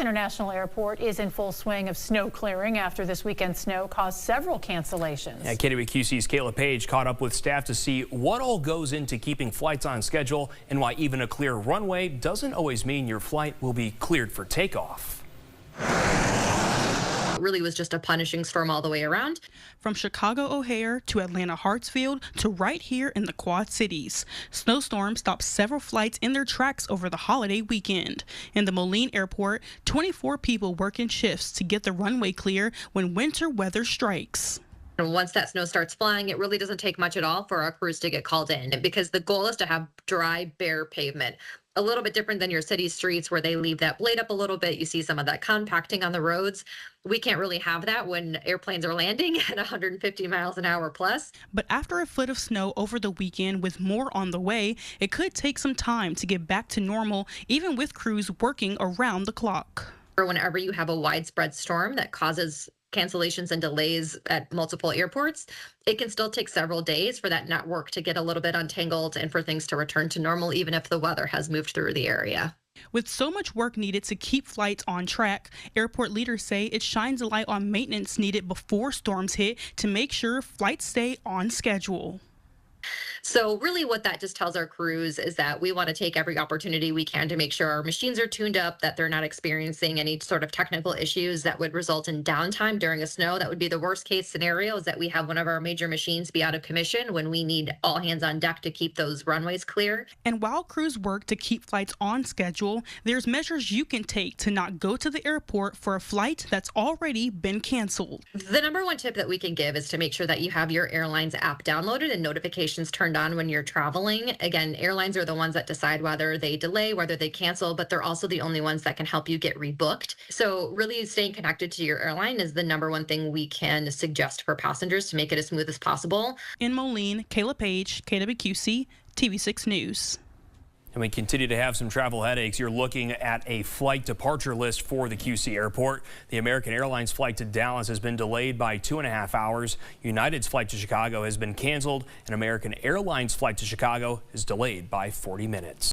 International Airport is in full swing of snow clearing after this weekend snow caused several cancellations. Yeah, KWQC's Kayla Page caught up with staff to see what all goes into keeping flights on schedule and why even a clear runway doesn't always mean your flight will be cleared for takeoff. Really was just a punishing storm all the way around. From Chicago O'Hare to Atlanta Hartsfield to right here in the Quad Cities, snowstorm stopped several flights in their tracks over the holiday weekend. In the Moline Airport, 24 people work in shifts to get the runway clear when winter weather strikes. And once that snow starts flying, it really doesn't take much at all for our crews to get called in, because the goal is to have dry, bare pavement. A little bit different than your city streets where they leave that blade up a little bit. You see some of that compacting on the roads. We can't really have that when airplanes are landing at 150 miles an hour plus. But after a foot of snow over the weekend with more on the way, it could take some time to get back to normal, even with crews working around the clock. Or whenever you have a widespread storm that causes cancellations and delays at multiple airports, it can still take several days for that network to get a little bit untangled and for things to return to normal, even if the weather has moved through the area. With so much work needed to keep flights on track, airport leaders say it shines a light on maintenance needed before storms hit to make sure flights stay on schedule. So really what that just tells our crews is that we want to take every opportunity we can to make sure our machines are tuned up, that they're not experiencing any sort of technical issues that would result in downtime during a snow. That would be the worst case scenario, is that we have one of our major machines be out of commission when we need all hands on deck to keep those runways clear. And while crews work to keep flights on schedule, there's measures you can take to not go to the airport for a flight that's already been canceled. The number one tip that we can give is to make sure that you have your airlines app downloaded and notifications turned on when you're traveling. Again, airlines are the ones that decide whether they delay, whether they cancel, but they're also the only ones that can help you get rebooked. So really staying connected to your airline is the number one thing we can suggest for passengers to make it as smooth as possible. In Moline, Kayla Page, KWQC, TV6 News. And we continue to have some travel headaches. You're looking at a flight departure list for the QC airport. The American Airlines flight to Dallas has been delayed by 2.5 hours. United's flight to Chicago has been canceled, and American Airlines flight to Chicago is delayed by 40 minutes.